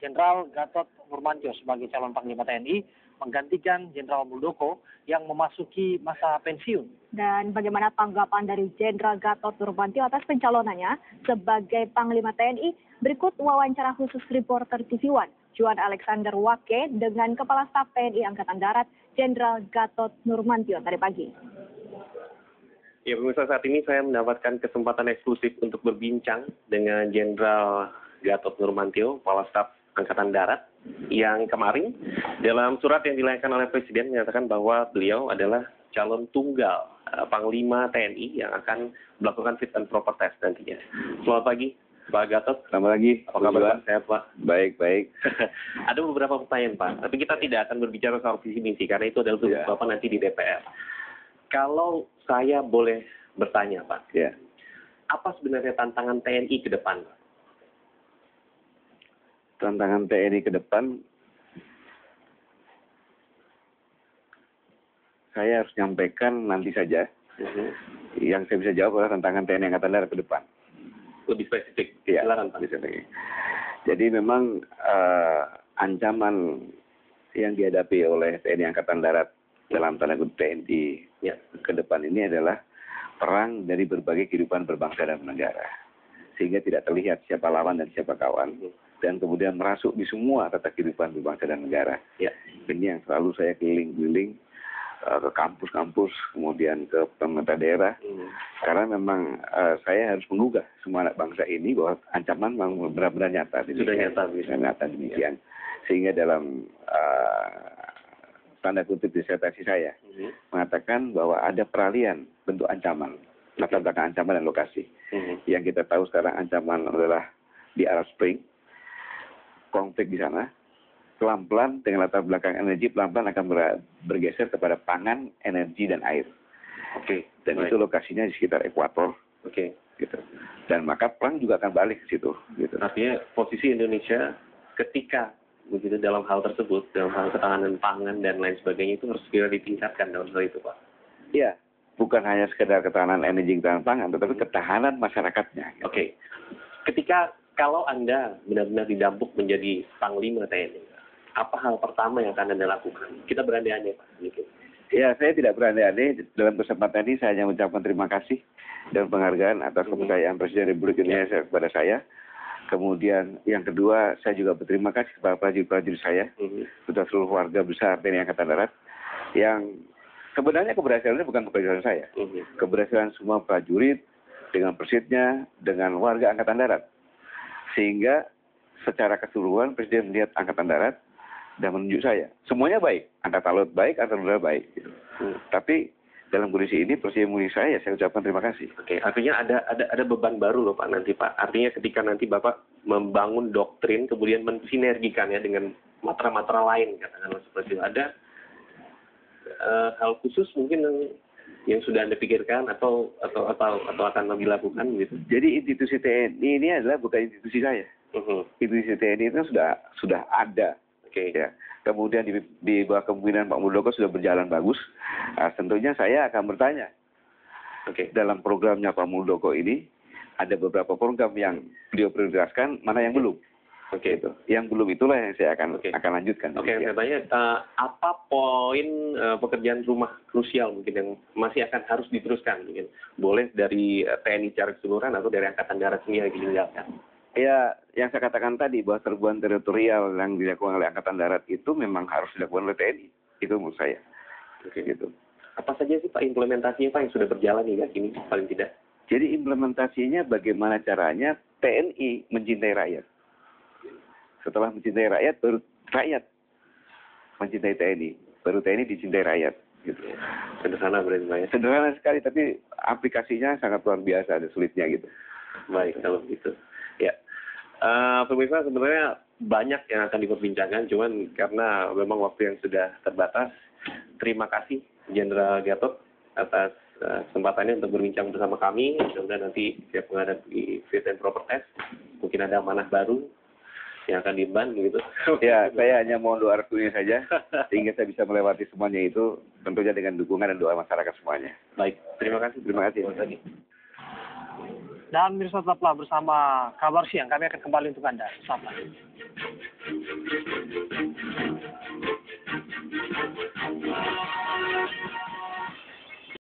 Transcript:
Jenderal Gatot Nurmantio sebagai calon Panglima TNI menggantikan Jenderal Muldoko yang memasuki masa pensiun. Dan bagaimana tanggapan dari Jenderal Gatot Nurmantio atas pencalonannya sebagai Panglima TNI? Berikut wawancara khusus reporter TV One, Juan Alexander Wake dengan Kepala Staf TNI Angkatan Darat, Jenderal Gatot Nurmantio tadi pagi. Ya, pemirsa, saat ini saya mendapatkan kesempatan eksklusif untuk berbincang dengan Jenderal Gatot Nurmantio, Kepala Staf Angkatan Darat, yang kemarin dalam surat yang dilayangkan oleh Presiden menyatakan bahwa beliau adalah calon tunggal Panglima TNI yang akan melakukan fit and proper test nantinya. Selamat pagi, Pak Gatot. Selamat pagi. Apa kabar, Pak? Sehat, Pak? Baik, baik. Ada beberapa pertanyaan, Pak. Tapi kita tidak akan berbicara soal visi misi, karena itu adalah tugas Bapak nanti di DPR. Kalau saya boleh bertanya, Pak, apa sebenarnya tantangan TNI ke depan, Pak? Tantangan TNI ke depan, saya harus nyampaikan nanti saja. Yang saya bisa jawab adalah tantangan TNI Angkatan Darat ke depan. Lebih spesifik, silakan, Pak. Jadi memang ancaman yang dihadapi oleh TNI Angkatan Darat dalam tanda kutip TNI ke depan ini adalah perang dari berbagai kehidupan berbangsa dan bernegara. Sehingga tidak terlihat siapa lawan dan siapa kawan. Dan kemudian merasuk di semua tata kehidupan berbangsa dan negara. Ini yang selalu saya keliling-keliling ke kampus-kampus, kemudian ke pemerintah daerah. Karena memang saya harus menggugah semua anak bangsa ini bahwa ancaman memang benar-benar nyata. Sudah nyata demikian. Sehingga dalam tanda kutip disertasi saya mengatakan bahwa ada peralihan bentuk ancaman, latar belakang ancaman dan lokasi. Yang kita tahu sekarang ancaman adalah di Arab Spring, konflik di sana, pelan-pelan dengan latar belakang energi pelan-pelan akan bergeser kepada pangan, energi dan air. Dan itu lokasinya di sekitar ekuator. Gitu. Dan maka perang juga akan balik ke situ. Gitu. Artinya posisi Indonesia ketika begitu dalam hal tersebut, dalam hal ketahanan pangan dan lain sebagainya itu harus segera ditingkatkan dalam hal itu, Pak. Iya, bukan hanya sekedar ketahanan energi, ketahanan pangan, tetapi ketahanan masyarakatnya. Gitu. Ketika kalau Anda benar-benar didapuk menjadi Panglima TNI, apa hal pertama yang akan Anda lakukan? Kita berandai-andai, Pak. Sedikit. Ya, saya tidak berandai-andai. Dalam kesempatan ini saya hanya mengucapkan terima kasih dan penghargaan atas kepercayaan Presiden Republik Indonesia kepada saya. Kemudian yang kedua, saya juga berterima kasih kepada prajurit-prajurit saya, kepada seluruh warga besar TNI Angkatan Darat, yang sebenarnya keberhasilannya bukan keberhasilan saya. Keberhasilan semua prajurit, dengan persitnya, dengan warga Angkatan Darat. Sehingga secara keseluruhan Presiden melihat Angkatan Darat dan menunjuk saya. Semuanya baik, Angkatan Laut baik, Angkatan Udara baik. Gitu. Tapi dalam kondisi ini Presiden memilih saya ucapkan terima kasih. Artinya ada beban baru loh Pak nanti, Pak. Artinya ketika nanti Bapak membangun doktrin kemudian mensinergikannya dengan matra-matra lain, katakanlah seperti itu. Ada hal khusus mungkin yang sudah Anda pikirkan atau akan dilakukan gitu. Jadi institusi TNI ini adalah bukan institusi saya. Institusi TNI itu sudah ada. Ya. Kemudian di bawah kepemimpinan Pak Muldoko sudah berjalan bagus. Tentunya saya akan bertanya. Dalam programnya Pak Muldoko ini ada beberapa program yang beliau prioritaskan, mana yang belum. Itu. Yang belum itulah yang saya akan lanjutkan. Saya tanya, apa poin pekerjaan rumah krusial mungkin yang masih akan harus diteruskan? Mungkin boleh dari TNI secara keseluruhan atau dari Angkatan Darat sendiri yang ditinggalkan? Ya, yang saya katakan tadi bahwa serbuan teritorial yang dilakukan oleh Angkatan Darat itu memang harus dilakukan oleh TNI. Itu menurut saya. Gitu. Apa saja sih Pak implementasinya Pak yang sudah berjalan hingga kini paling tidak? Jadi implementasinya bagaimana caranya TNI mencintai rakyat. Setelah mencintai rakyat, baru rakyat mencintai TNI. Baru TNI dicintai rakyat. Gitu. Sederhana berarti Pak ya? Sederhana sekali, tapi aplikasinya sangat luar biasa, ada sulitnya gitu. Baik, kalau begitu. Ya, pemirsa sebenarnya banyak yang akan diperbincangkan, cuman karena memang waktu yang sudah terbatas, terima kasih Jenderal Gatot atas kesempatannya untuk berbincang bersama kami. Mudah-mudahan nanti siap menghadapi fit and proper test. Mungkin ada amanah baru yang akan diemban gitu. Ya, saya hanya mohon doa restunya saja, sehingga saya bisa melewati semuanya itu, tentunya dengan dukungan dan doa masyarakat semuanya. Baik, terima kasih. Terima kasih. Dan pemirsa tetaplah bersama Kabar Siang. Kami akan kembali untuk Anda. Sampai. Indonesia.